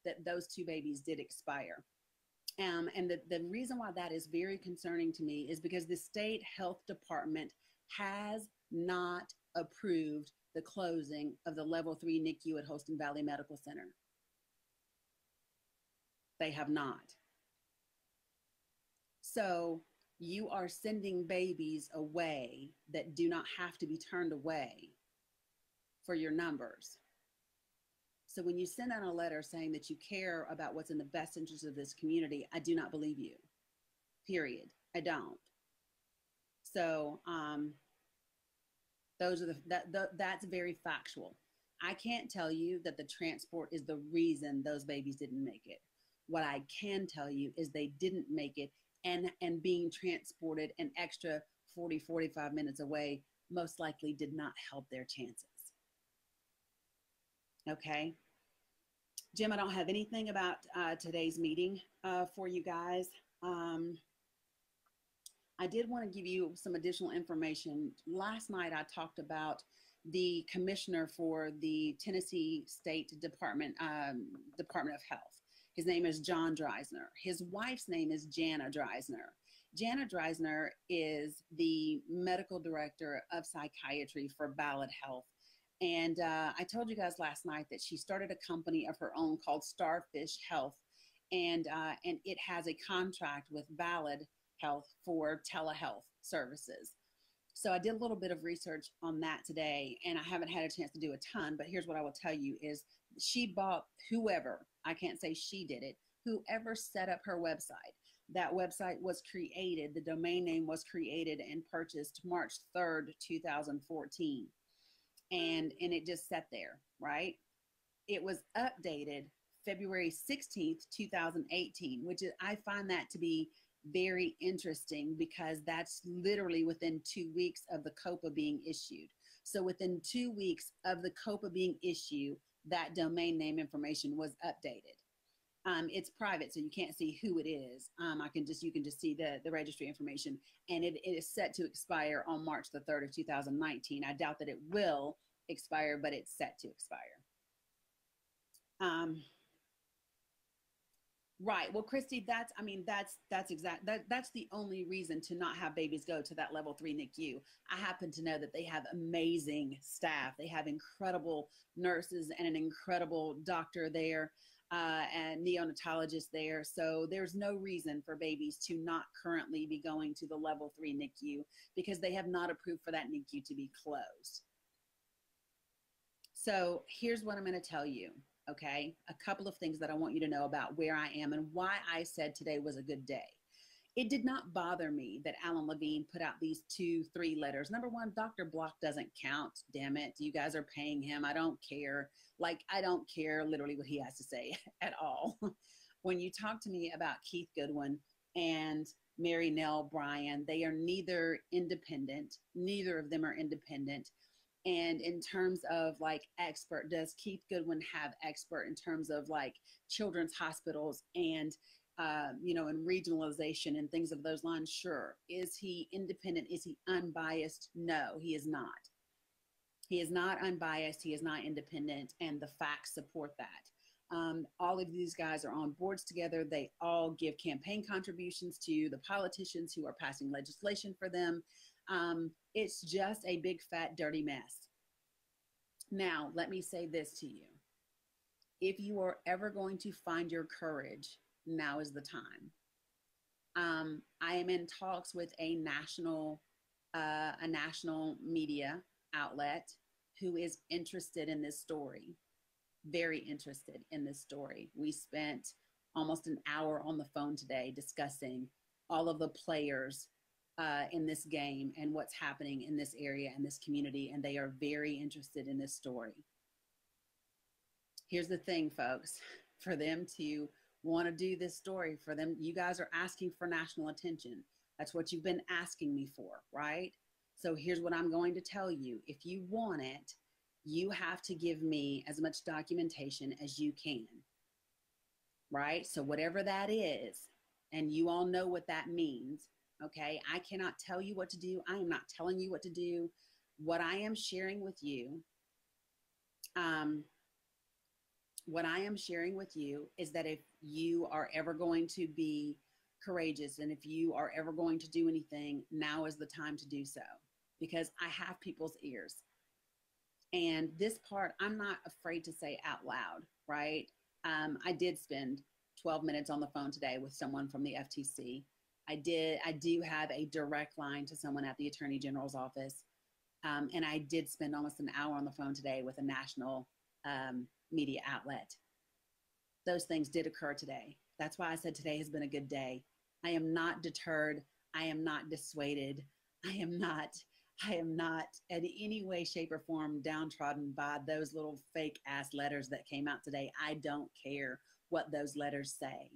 that those two babies did expire. And the reason why that is very concerning to me is because the state health department has not approved the closing of the level 3 NICU at Holston Valley Medical Center. They have not. So you are sending babies away that do not have to be turned away for your numbers. So when you send out a letter saying that you care about what's in the best interest of this community, I do not believe you. Period. I don't. So those are that's very factual. I can't tell you that the transport is the reason those babies didn't make it. What I can tell you is they didn't make it, and being transported an extra 40, 45 minutes away most likely did not help their chances. Okay. Jim, I don't have anything about today's meeting for you guys. I did want to give you some additional information. Last night I talked about the commissioner for the Tennessee State Department of Health. His name is John Dreisner. His wife's name is Jana Dreisner. Jana Dreisner is the medical director of psychiatry for Ballad Health. And I told you guys last night that she started a company of her own called Starfish Health. And it has a contract with Ballad Health for telehealth services. So I did a little bit of research on that today, and I haven't had a chance to do a ton, but here's what I will tell you is she bought whoever, I can't say she did it, whoever set up her website. That website was created, the domain name was created and purchased March 3rd, 2014. And it just sat there, right? It was updated February 16th, 2018, which is, I find that to be very interesting because that's literally within 2 weeks of the COPA being issued. So within 2 weeks of the COPA being issued, that domain name information was updated. It's private, so you can't see who it is. You can just see the registry information, and it is set to expire on March the 3rd of 2019. I doubt that it will expire, but it's set to expire. Right. Well, Christy, that's the only reason to not have babies go to that level 3 NICU. I happen to know that they have amazing staff. They have incredible nurses and an incredible doctor there, and neonatologist there. So there's no reason for babies to not currently be going to the level 3 NICU because they have not approved for that NICU to be closed. So here's what I'm going to tell you. Okay, a couple of things that I want you to know about where I am and why I said today was a good day. It did not bother me that Alan Levine put out these 2-3 letters. Number one, Dr. Block doesn't count. Damn it. You guys are paying him. I don't care. Like, I don't care literally what he has to say at all. When you talk to me about Keith Goodwin and Mary Nell Bryan, they are neither independent. Neither of them are independent. And in terms of like expert, does Keith Goodwin have expert in terms of like children's hospitals and, and regionalization and things of those lines? Sure. Is he independent? Is he unbiased? No, he is not. He is not unbiased. He is not independent. And the facts support that. All of these guys are on boards together. They all give campaign contributions to the politicians who are passing legislation for them. It's just a big, fat, dirty mess. Now, let me say this to you. If you are ever going to find your courage, now is the time. I am in talks with a national media outlet who is interested in this story, very interested in this story. We spent almost an hour on the phone today discussing all of the players in this game and what's happening in this area and this community, and they are very interested in this story. Here's the thing, folks, for them to want to do this story, for them, you guys are asking for national attention. That's what you've been asking me for, right? So here's what I'm going to tell you. If you want it, you have to give me as much documentation as you can, right? So whatever that is, and you all know what that means, okay? I cannot tell you what to do. I am not telling you what to do. What I am sharing with you What I am sharing with you is that if you are ever going to be courageous and if you are ever going to do anything, now is the time to do so, because I have people's ears. And this part, I'm not afraid to say out loud, right? I did spend 12 minutes on the phone today with someone from the FTC. I do have a direct line to someone at the Attorney General's office. And I did spend almost an hour on the phone today with a national media outlet. Those things did occur today. That's why I said today has been a good day. I am not deterred. I am not dissuaded. I am not I am not in any way, shape, or form downtrodden by those little fake ass letters that came out today. I don't care what those letters say.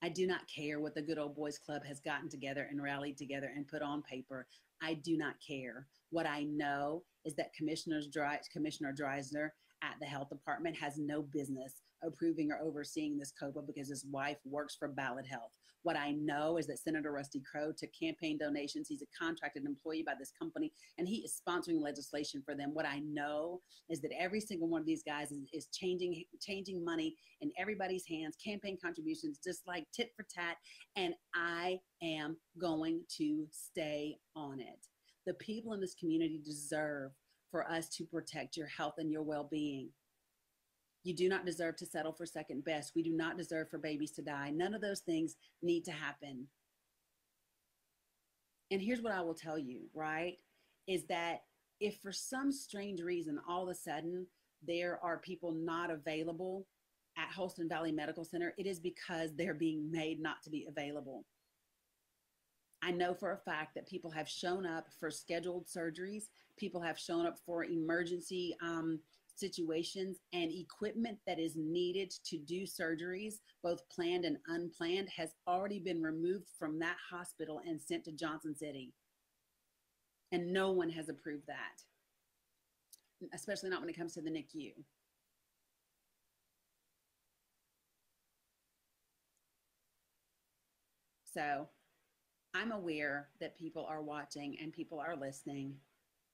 I do not care what the good old boys club has gotten together and rallied together and put on paper. I do not care. What I know is that Commissioner Dreisner at the health department has no business approving or overseeing this COPA because his wife works for Ballot Health. What I know is that Senator Rusty Crowe took campaign donations. He's a contracted employee by this company, and he is sponsoring legislation for them. What I know is that every single one of these guys is changing money in everybody's hands, campaign contributions, just like tit for tat, and I am going to stay on it. The people in this community deserve for us to protect your health and your well-being. You do not deserve to settle for second best. We do not deserve for babies to die. None of those things need to happen. And here's what I will tell you, right? Is that if for some strange reason, all of a sudden, there are people not available at Holston Valley Medical Center, it is because they're being made not to be available. I know for a fact that people have shown up for scheduled surgeries. People have shown up for emergency situations, and equipment that is needed to do surgeries, both planned and unplanned, has already been removed from that hospital and sent to Johnson City. And no one has approved that, especially not when it comes to the NICU. So I'm aware that people are watching and people are listening.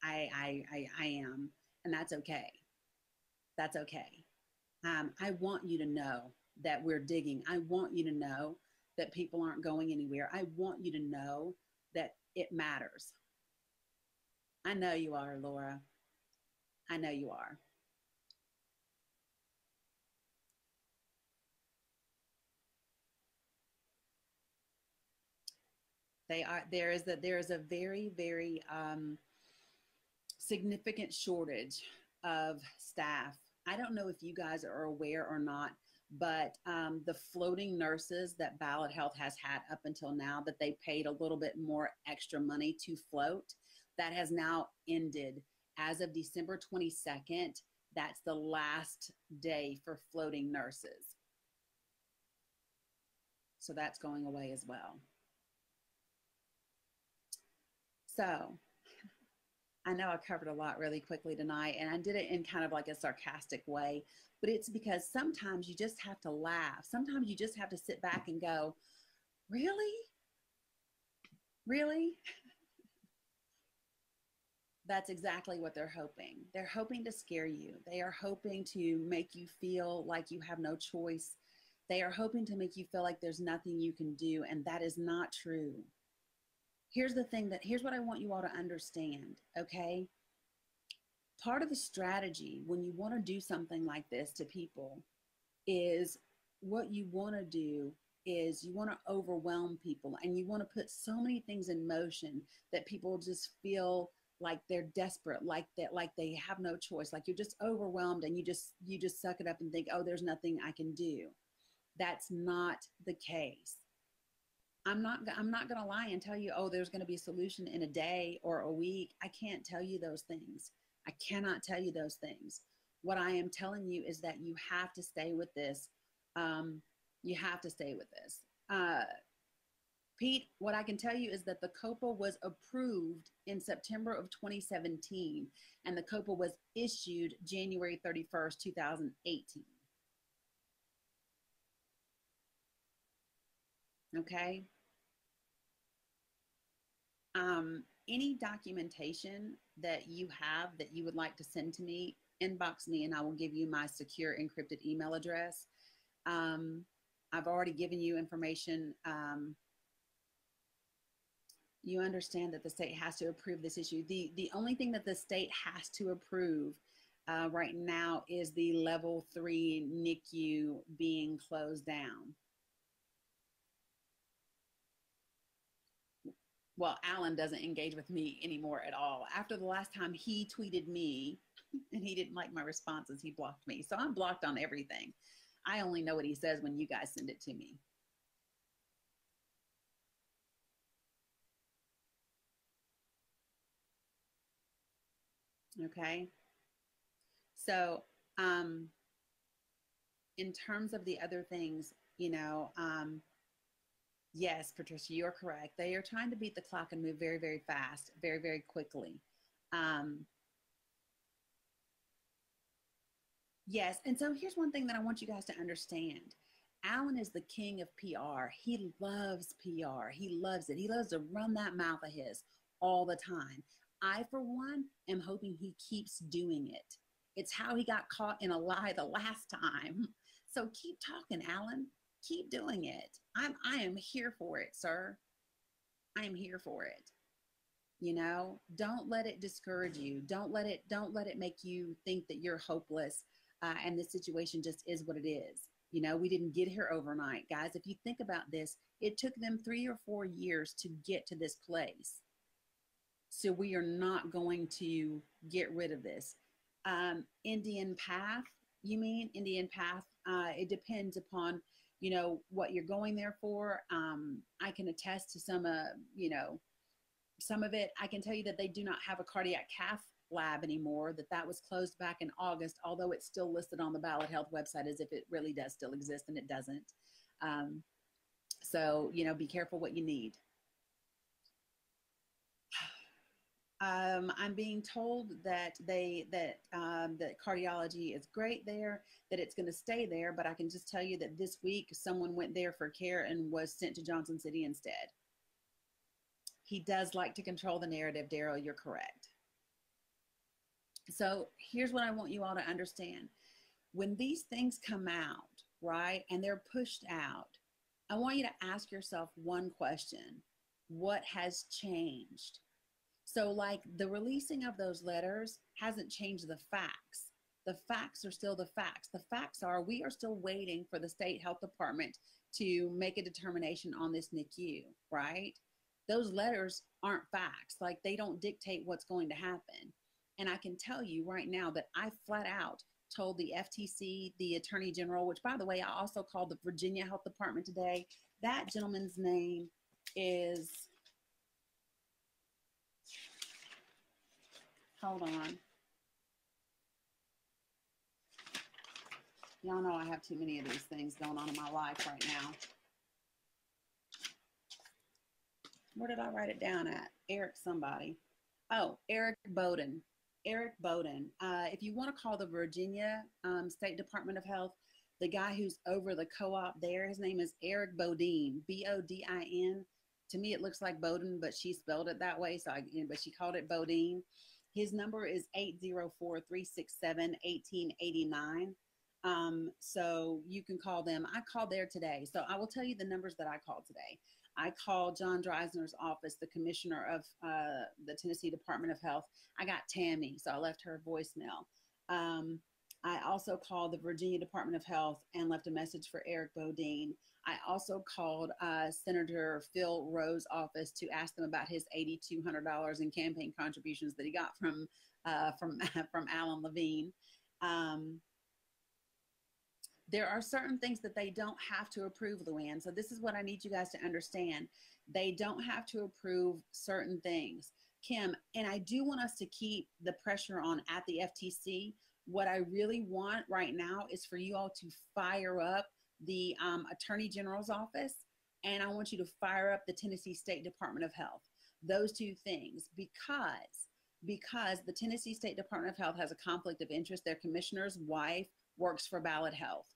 I am, and that's okay. That's okay. I want you to know that we're digging. I want you to know that people aren't going anywhere. I want you to know that it matters. I know you are, Laura. I know you are. They are. There is a very, very significant shortage of staff. I don't know if you guys are aware or not, but the floating nurses that Ballot Health has had up until now, that they paid a little bit more extra money to float, that has now ended as of December 22nd. That's the last day for floating nurses. So that's going away as well. So I know I covered a lot really quickly tonight, and I did it in kind of like a sarcastic way, but it's because sometimes you just have to laugh. Sometimes you just have to sit back and go, really? Really? That's exactly what they're hoping. They're hoping to scare you. They are hoping to make you feel like you have no choice. They are hoping to make you feel like there's nothing you can do, and that is not true. Here's what I want you all to understand, okay? Part of the strategy when you want to do something like this to people is what you want to do is you want to overwhelm people, and you want to put so many things in motion that people just feel like they're desperate, like they have no choice, like you're just overwhelmed, and you just suck it up and think, oh, there's nothing I can do. That's not the case. I'm not going to lie and tell you, oh, there's going to be a solution in a day or a week. I can't tell you those things. I cannot tell you those things. What I am telling you is that you have to stay with this. You have to stay with this. Pete, what I can tell you is that the COPA was approved in September of 2017, and the COPA was issued January 31st, 2018. Okay. Any documentation that you have that you would like to send to me, inbox me and I will give you my secure encrypted email address. I've already given you information. You understand that the state has to approve this issue. The only thing that the state has to approve right now is the level 3 NICU being closed down. Well, Alan doesn't engage with me anymore at all. After the last time he tweeted me and he didn't like my responses, he blocked me. So I'm blocked on everything. I only know what he says when you guys send it to me. Okay. So, in terms of the other things, yes, Patricia, you're correct. They are trying to beat the clock and move very, very fast, very, very quickly. Um, yes. And so here's one thing that I want you guys to understand. Alan is the king of PR. He loves PR. He loves it. He loves to run that mouth of his all the time. I, for one, am hoping he keeps doing it. It's how he got caught in a lie the last time. So keep talking, Alan. Keep doing it. I am here for it, sir. I am here for it. Don't let it discourage you. Don't let it make you think that you're hopeless, and this situation just is what it is. We didn't get here overnight, guys. If you think about this, it took them 3 or 4 years to get to this place. So we are not going to get rid of this. Indian path, you mean Indian path? It depends upon, what you're going there for. I can attest to some of it. I can tell you that they do not have a cardiac cath lab anymore, that was closed back in August, although it's still listed on the Ballot Health website as if it really does still exist, and it doesn't. So, be careful what you need. I'm being told that that cardiology is great there, that it's going to stay there, but I can just tell you that this week someone went there for care and was sent to Johnson City instead. He does like to control the narrative, Daryl. You're correct. So here's what I want you all to understand. When these things come out, right, and they're pushed out, I want you to ask yourself one question. What has changed? So, like, the releasing of those letters hasn't changed the facts. The facts are still the facts. The facts are we are still waiting for the state health department to make a determination on this NICU, right? Those letters aren't facts. Like, they don't dictate what's going to happen. And I can tell you right now that I flat out told the FTC, the Attorney General, which, by the way, I also called the Virginia Health Department today. That gentleman's name is, hold on. Y'all know I have too many of these things going on in my life right now. Where did I write it down at? Eric somebody. Oh, Eric Bowden. Eric Bowden. If you want to call the Virginia State Department of Health, the guy who's over the co-op there, his name is Eric Bodine, Bodin. To me, it looks like Bowden, but she spelled it that way. But she called it Bodine. His number is 804-367-1889. So you can call them. I called there today. So I will tell you the numbers that I called today. I called John Dreisner's office, the commissioner of the Tennessee Department of Health. I got Tammy, so I left her a voicemail. I also called the Virginia Department of Health and left a message for Eric Bodine. I also called Senator Phil Rowe's office to ask them about his $8,200 in campaign contributions that he got from Alan Levine. There are certain things that they don't have to approve, Luann. So this is what I need you guys to understand. They don't have to approve certain things. Kim, and I do want us to keep the pressure on at the FTC. What I really want right now is for you all to fire up the Attorney General's office, and I want you to fire up the Tennessee State Department of Health. Those two things, because the Tennessee State Department of Health has a conflict of interest. Their commissioner's wife works for Ballot Health,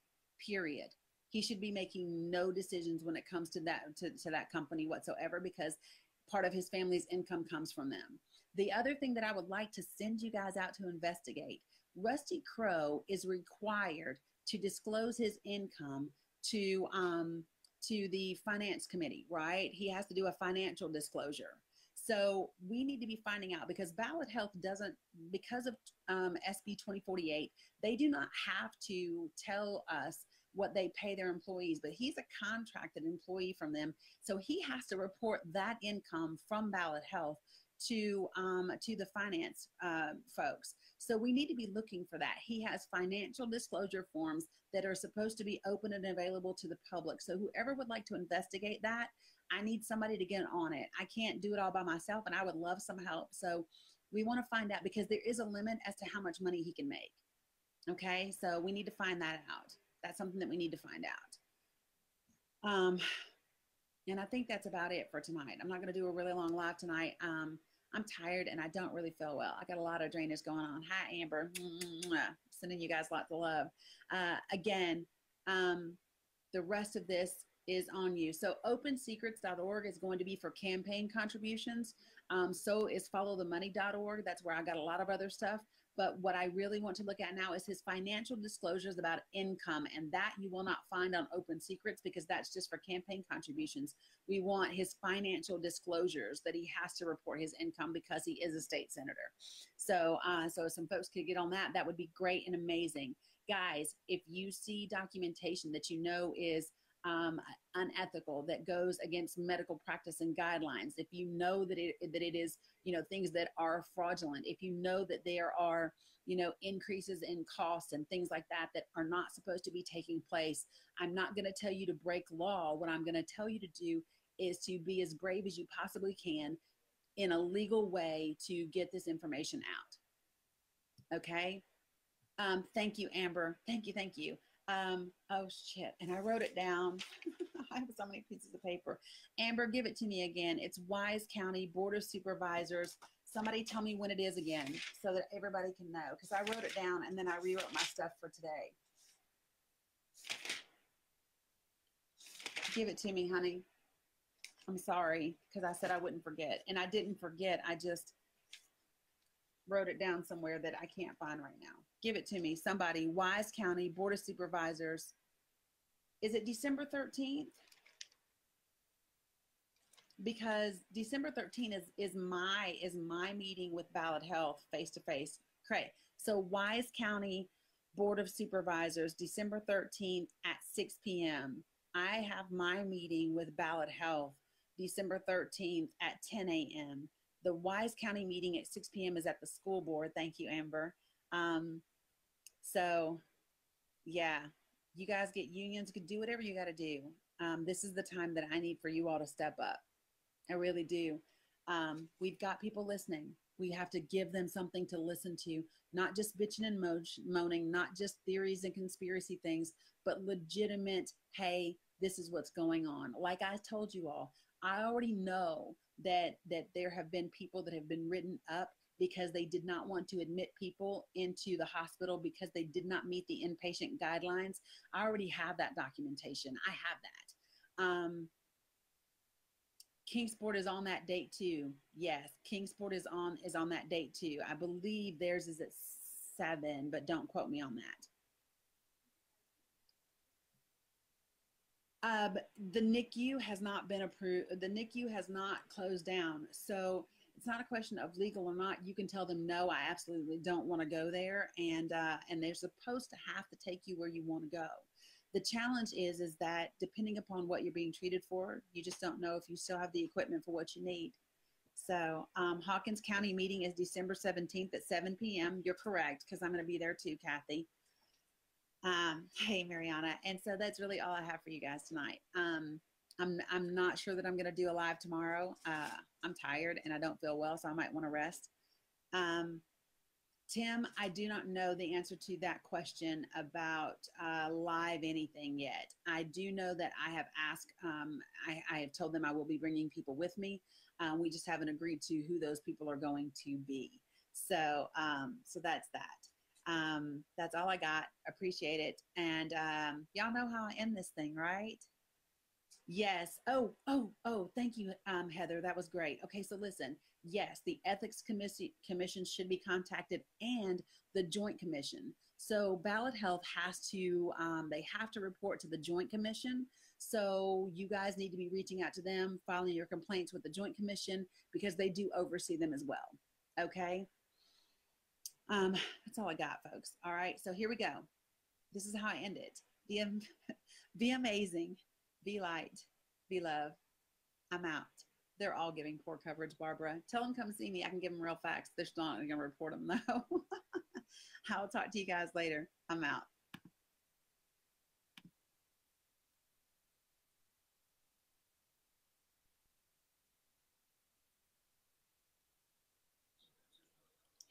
period. He should be making no decisions when it comes to that company whatsoever, because part of his family's income comes from them. The other thing that I would like to send you guys out to investigate, Rusty Crowe is required to disclose his income to the finance committee, right? He has to do a financial disclosure. So we need to be finding out, because Ballot Health doesn't, because of SB 2048, they do not have to tell us what they pay their employees, but he's a contracted employee from them. So he has to report that income from Ballot Health to the finance folks. So we need to be looking for that. He has financial disclosure forms that are supposed to be open and available to the public. So whoever would like to investigate that, I need somebody to get on it. I can't do it all by myself, and I would love some help. So we want to find out, because there is a limit as to how much money he can make. Okay, so we need to find that out. That's something that we need to find out. And I think that's about it for tonight. I'm not going to do a really long live tonight. I'm tired and I don't really feel well. I got a lot of drainage going on. Hi, Amber. Sending you guys lots of love. Again, the rest of this is on you. So opensecrets.org is going to be for campaign contributions. So is followthemoney.org. That's where I got a lot of other stuff. But what I really want to look at now is his financial disclosures about income, and that you will not find on Open Secrets, because that's just for campaign contributions. We want his financial disclosures, that he has to report his income because he is a state senator. So, so if some folks could get on that, that would be great and amazing. Guys, if you see documentation that you know is unethical, that goes against medical practice and guidelines, if you know that it is, you know, things that are fraudulent, if you know that there are, you know, increases in costs and things like that that are not supposed to be taking place, I'm not going to tell you to break law. What I'm going to tell you to do is to be as brave as you possibly can in a legal way to get this information out. Okay. Thank you, Amber. Thank you. Thank you. Oh shit. And I wrote it down. I have so many pieces of paper. Amber, give it to me again. It's Wise County Board of Supervisors. Somebody tell me when it is again so that everybody can know, because I wrote it down and then I rewrote my stuff for today. Give it to me, honey. I'm sorry, because I said I wouldn't forget. And I didn't forget. I just wrote it down somewhere that I can't find right now. Give it to me. Somebody. Wise County Board of Supervisors. Is it December 13th? Because December 13th is my meeting with Ballot Health face to face. Great. So Wise County Board of Supervisors, December 13th at 6 p.m. I have my meeting with Ballot Health December 13th at 10 a.m. The Wise County meeting at 6 p.m. is at the school board. Thank you, Amber. So yeah, you guys get unions, could do whatever you got to do. This is the time that I need for you all to step up. I really do. We've got people listening. We have to give them something to listen to, not just bitching and moaning, not just theories and conspiracy things, but legitimate, hey, this is what's going on. Like I told you all, I already know that there have been people that have been written up because they did not want to admit people into the hospital because they did not meet the inpatient guidelines. I already have that documentation. I have that. Kingsport is on that date too. Yes, Kingsport is on that date too. I believe theirs is at 7, but don't quote me on that. The NICU has not been approved. The NICU has not closed down. So it's not a question of legal or not. You can tell them, no, I absolutely don't want to go there. And they're supposed to have to take you where you want to go. The challenge is that depending upon what you're being treated for, you just don't know if you still have the equipment for what you need. So Hawkins County meeting is December 17th at 7 p.m. You're correct, because I'm going to be there too, Kathy. Hey, Mariana. And so that's really all I have for you guys tonight. I'm not sure that I'm going to do a live tomorrow. I'm tired and I don't feel well, so I might want to rest. Tim, I do not know the answer to that question about live anything yet. I do know that I have asked, I have told them I will be bringing people with me. We just haven't agreed to who those people are going to be. So, so that's that. That's all I got. Appreciate it. And y'all know how I end this thing, right? Yes. Oh, thank you, Heather. That was great. Okay, so listen. Yes, the Commission should be contacted and the Joint Commission. So Ballot Health has to, they have to report to the Joint Commission. So you guys need to be reaching out to them, filing your complaints with the Joint Commission because they do oversee them as well. Okay. That's all I got, folks. All right. So here we go. This is how I end it. Be, be amazing. Be light. Be love. I'm out. They're all giving poor coverage, Barbara. Tell them come see me. I can give them real facts. They're still not going to report them, though. I'll talk to you guys later. I'm out.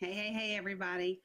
Hey, everybody.